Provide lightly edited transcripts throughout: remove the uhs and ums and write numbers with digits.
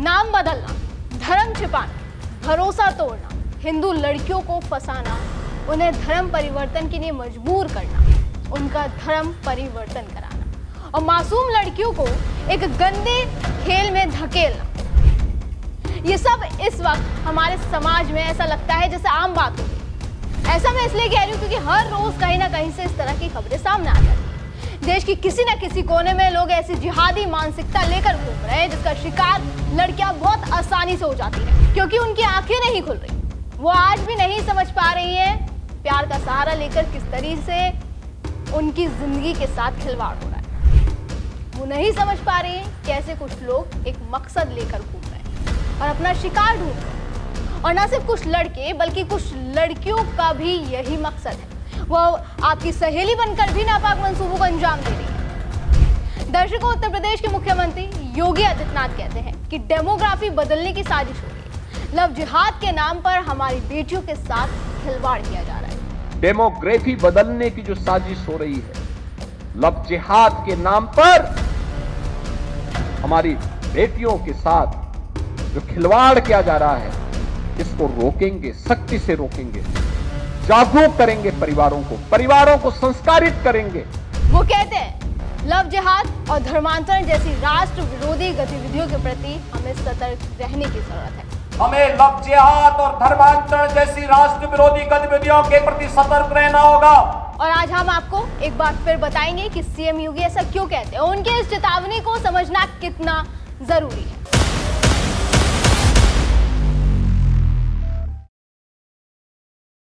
नाम बदलना, धर्म छिपाना, भरोसा तोड़ना, हिंदू लड़कियों को फंसाना, उन्हें धर्म परिवर्तन के लिए मजबूर करना, उनका धर्म परिवर्तन कराना और मासूम लड़कियों को एक गंदे खेल में धकेलना, ये सब इस वक्त हमारे समाज में ऐसा लगता है जैसे आम बात होगी। ऐसा मैं इसलिए कह रही हूँ क्योंकि हर रोज कहीं ना कहीं से इस तरह की खबरें सामने आ जाती हैं। देश की किसी न किसी कोने में लोग ऐसी जिहादी मानसिकता लेकर घूम रहे हैं जिसका शिकार लड़कियां बहुत आसानी से हो जाती हैं क्योंकि उनकी आंखें नहीं खुल रही। वो आज भी नहीं समझ पा रही हैं प्यार का सहारा लेकर किस तरीके से उनकी जिंदगी के साथ खिलवाड़ हो रहा है। वो नहीं समझ पा रही हैं कैसे कुछ लोग एक मकसद लेकर घूम रहे हैं और अपना शिकार ढूंढ रहे हैं। और न सिर्फ कुछ लड़के बल्कि कुछ लड़कियों का भी यही मकसद है, वो आपकी सहेली बनकर भी नापाक मंसूबों को अंजाम दे रही है। दर्शकों, उत्तर प्रदेश के मुख्यमंत्री योगी आदित्यनाथ कहते हैं कि डेमोग्राफी बदलने की साजिश हो रही है। लव जिहाद के नाम पर हमारी बेटियों के साथ खिलवाड़ किया जा रहा है। डेमोग्राफी बदलने की जो साजिश हो रही है, लव जिहाद के नाम पर हमारी बेटियों के साथ जो खिलवाड़ किया जा रहा है, इसको रोकेंगे, सख्ती से रोकेंगे, जागरूक करेंगे परिवारों को संस्कारित करेंगे। वो कहते हैं लव जिहाद और धर्मांतरण जैसी राष्ट्र विरोधी गतिविधियों के प्रति हमें सतर्क रहने की जरूरत है। हमें लव जिहाद और धर्मांतरण जैसी राष्ट्र विरोधी गतिविधियों के प्रति सतर्क रहना होगा। और आज हम आपको एक बार फिर बताएंगे कि सीएम योगी ऐसा क्यों कहते हैं, उनके इस चेतावनी को समझना कितना जरूरी है।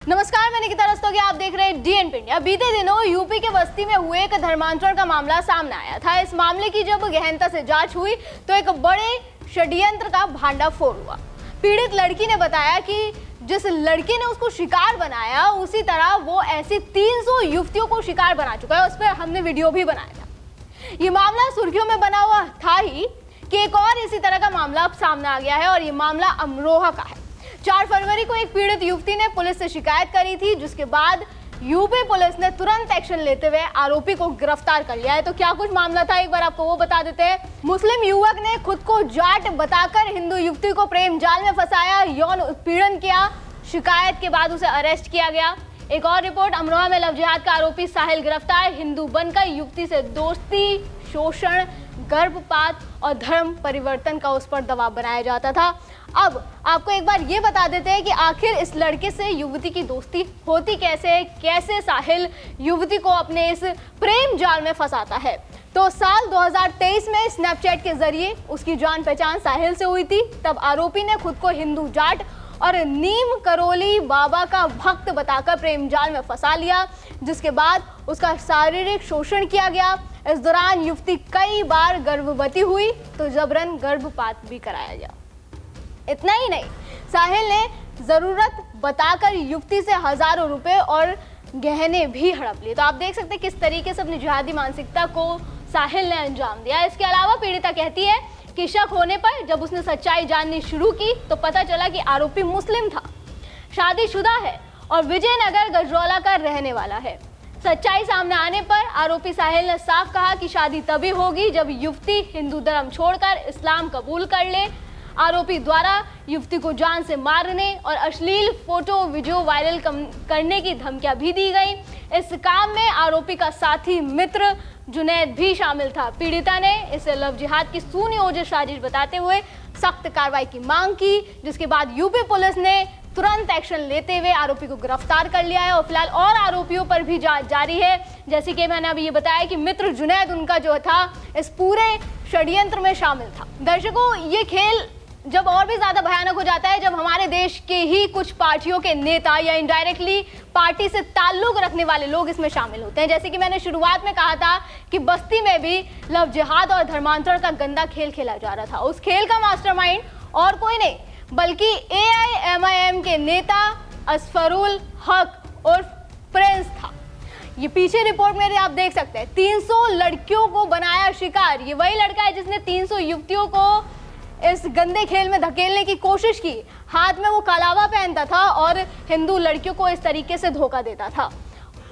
नमस्कार, मैं निकिता रस्तोगी, आप देख रहे हैं डीएनपी इंडिया। बीते दिनों यूपी के बस्ती में हुए एक धर्मांतरण का मामला सामने आया था। इस मामले की जब गहनता से जांच हुई तो एक बड़े षड्यंत्र का भांडाफोड़ हुआ। पीड़ित लड़की ने बताया कि जिस लड़के ने उसको शिकार बनाया उसी तरह वो ऐसी 300 युवतियों को शिकार बना चुका है। उस पर हमने वीडियो भी बनाया था। ये मामला सुर्खियों में बना हुआ था ही कि एक और इसी तरह का मामला अब सामने आ गया है और ये मामला अमरोहा का है। 4 फरवरी को एक पीड़ित युवती ने पुलिस से शिकायत करी थी, जिसके बाद यूपी पुलिस ने तुरंत एक्शन लेते हुए आरोपी को गिरफ्तार कर लिया है। तो क्या कुछ मामला था, एक बार आपको वो बता देते हैं। मुस्लिम युवक ने खुद को जाट बताकर हिंदू युवती को प्रेम जाल में फंसाया, यौन उत्पीड़न किया। शिकायत के बाद उसे अरेस्ट किया गया। एक और रिपोर्ट, अमरोहा में लव जिहाद का आरोपी साहिल गिरफ्तार। हिंदू बनकर युवती से दोस्ती, शोषण, गर्भपात और धर्म परिवर्तन का उस पर दबाव बनाया जाता था। अब आपको एक बार ये बता देते हैं कि आखिर इस लड़के से युवती की दोस्ती होती कैसे साहिल युवती को अपने इस प्रेम जाल में फंसाता है। तो साल 2023 में स्नैपचैट के जरिए उसकी जान पहचान साहिल से हुई थी। तब आरोपी ने खुद को हिंदू जाट और नीम करोली बाबा का भक्त बताकर प्रेम जाल में फंसा लिया, जिसके बाद उसका शारीरिक शोषण किया गया। इस दौरान युवती कई बार गर्भवती हुई तो जबरन गर्भपात भी कराया गया। इतना ही नहीं, साहिल ने जरूरत बताकर युवती से हजारों रुपए और गहने भी हड़प लिए। तो आप देख सकते हैं किस तरीके से अपनी जिहादी मानसिकता को साहिल ने अंजाम दिया। इसके अलावा पीड़िता कहती है कि शक होने पर जब उसने सच्चाई जाननी शुरू की तो पता चला कि आरोपी मुस्लिम था, शादीशुदा है और विजयनगर गजरौला का रहने वाला है। सच्चाई सामने आने पर आरोपी साहिल ने साफ कहा कि शादी तभी होगी जब युवती हिंदू धर्म छोड़कर इस्लाम कबूल कर ले। आरोपी द्वारा युवती को जान से मारने और अश्लील फोटो वीडियो वायरल करने की धमकियां भी दी गई। इस काम में आरोपी का साथी मित्र जुनैद भी शामिल था। पीड़िता ने इसे लव जिहाद की सुनियोजित साजिश बताते हुए सख्त कार्रवाई की मांग की, जिसके बाद यूपी पुलिस ने तुरंत एक्शन लेते हुए आरोपी को गिरफ्तार कर लिया है और फिलहाल और आरोपियों पर भी जांच जारी है। जैसे कि मैंने अभी ये बताया कि मित्र जुनैद उनका जो था इस पूरे षड्यंत्र में शामिल था। दर्शकों, ये खेल जब और भी ज्यादा भयानक हो जाता है जब हमारे देश के ही कुछ पार्टियों के नेता या इनडायरेक्टली पार्टी से ताल्लुक रखने वाले लोग इसमें शामिल होते हैं। जैसे कि मैंने शुरुआत में कहा था कि बस्ती में भी लव जिहाद और धर्मांतरण का गंदा खेल खेला जा रहा था। उस खेल का मास्टरमाइंड और कोई नहीं बल्कि AIMIM के नेता असफरुल हक उर्फ प्रिंस था। ये पीछे रिपोर्ट मेरे आप देख सकते हैं। 300 लड़कियों को बनाया शिकार। ये वही लड़का है जिसने 300 युवतियों को इस गंदे खेल में धकेलने की कोशिश की। हाथ में वो कलावा पहनता था और हिंदू लड़कियों को इस तरीके से धोखा देता था।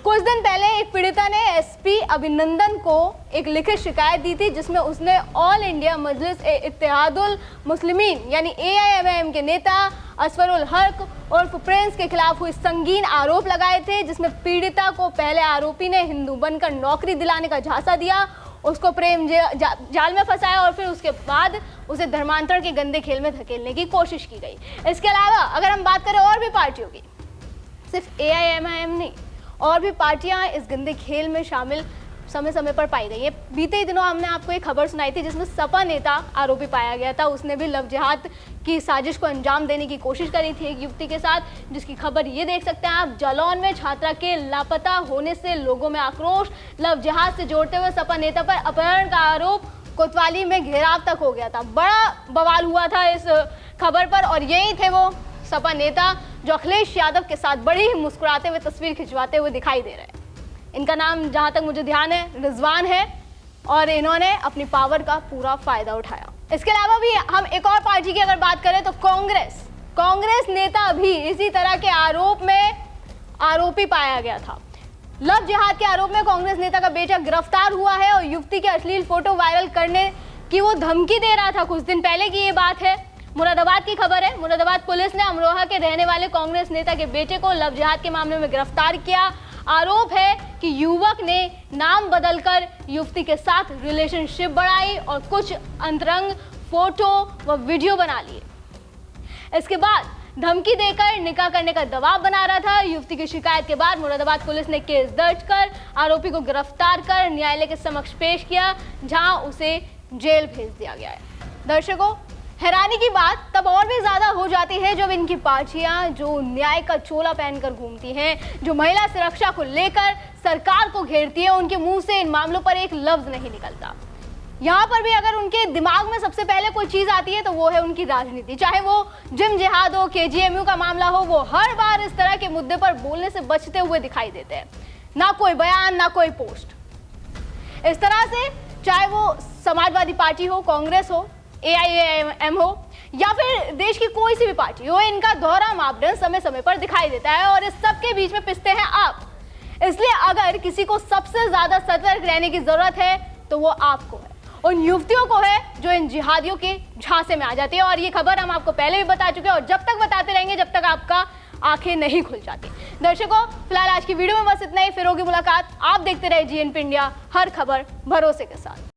कुछ दिन पहले एक पीड़िता ने एसपी अभिनंदन को एक लिखित शिकायत दी थी, जिसमें उसने ऑल इंडिया मजलिस इत्तेहादुल मुस्लिमीन यानी एआईएमआईएम के नेता असफरुल हक उर्फ प्रिंस के खिलाफ हुई संगीन आरोप लगाए थे, जिसमें पीड़िता को पहले आरोपी ने हिंदू बनकर नौकरी दिलाने का झांसा दिया, उसको प्रेम जाल में फंसाया और फिर उसके बाद उसे धर्मांतरण के गंदे खेल में धकेलने की कोशिश की गई। इसके अलावा अगर हम बात करें और भी पार्टियों की, सिर्फ एआईएमआईएम नहीं, और भी पार्टियां इस गंदे खेल में शामिल समय समय पर पाई गई है। बीते ही दिनों हमने आपको एक खबर सुनाई थी जिसमें सपा नेता आरोपी पाया गया था। उसने भी लव जिहाद की साजिश को अंजाम देने की कोशिश करी थी एक युवती के साथ, जिसकी खबर ये देख सकते हैं आप। जालौन में छात्रा के लापता होने से लोगों में आक्रोश, लव जिहाद से जोड़ते हुए सपा नेता पर अपहरण का आरोप, कोतवाली में घेराव तक हो गया था। बड़ा बवाल हुआ था इस खबर पर और यही थे वो सपा नेता जो अखिलेश यादव के साथ बड़ी ही मुस्कुराते हुए तस्वीर खिंचवाते हुए दिखाई दे रहे हैं। इनका नाम जहां तक मुझे ध्यान है रिजवान है और इन्होंने अपनी पावर का पूरा फायदा उठाया। इसके अलावा भी हम एक और पार्टी की अगर बात करें तो कांग्रेस नेता भी इसी तरह के आरोप में आरोपी पाया गया था। लव जिहाद के आरोप में कांग्रेस नेता का बेटा गिरफ्तार हुआ है और युवती के अश्लील फोटो वायरल करने की वो धमकी दे रहा था। कुछ दिन पहले की ये बात है, मुरादाबाद की खबर है। मुरादाबाद पुलिस ने अमरोहा के रहने वाले कांग्रेस नेता के बेटे को लव जिहाद के मामले में गिरफ्तार किया। आरोप है कि युवक ने नाम बदलकर युवती के साथ रिलेशनशिप बढ़ाई और कुछ अंतरंग फोटो व वीडियो बना लिए। इसके बाद धमकी देकर निकाह करने का दबाव बना रहा था। युवती की शिकायत के बाद मुरादाबाद पुलिस ने केस दर्ज कर आरोपी को गिरफ्तार कर न्यायालय के समक्ष पेश किया, जहां उसे जेल भेज दिया गया है। दर्शकों, हैरानी की बात तब और भी ज्यादा हो जाती है जब इनकी पार्टियां जो न्याय का चोला पहनकर घूमती हैं, जो महिला सुरक्षा को लेकर सरकार को घेरती है, उनके मुंह से इन मामलों पर एक लफ्ज नहीं निकलता। यहाँ पर भी अगर उनके दिमाग में सबसे पहले कोई चीज आती है तो वो है उनकी राजनीति। चाहे वो जिम जिहाद हो, केजीएमयू का मामला हो, वो हर बार इस तरह के मुद्दे पर बोलने से बचते हुए दिखाई देते हैं। ना कोई बयान, ना कोई पोस्ट। इस तरह से चाहे वो समाजवादी पार्टी हो, कांग्रेस हो, एआईएमआईएम हो या फिर देश की कोई सी भी पार्टी हो, इनका दोहरा मापदंड समय समय पर दिखाई देता है और इस सब के बीच में पिसते हैं आप। इसलिए अगर किसी को सबसे ज्यादा सतर्क रहने की जरूरत है तो वो आपको है, उन युवतियों को है जो इन जिहादियों के झांसे में आ जाती है। और ये खबर हम आपको पहले भी बता चुके हैं और जब तक बताते रहेंगे जब तक आपका आंखें नहीं खुल जाती। दर्शकों, फिलहाल आज की वीडियो में बस इतना ही। फिर होगी मुलाकात। आप देखते रहे जीएनपी इंडिया, हर खबर भरोसे के साथ।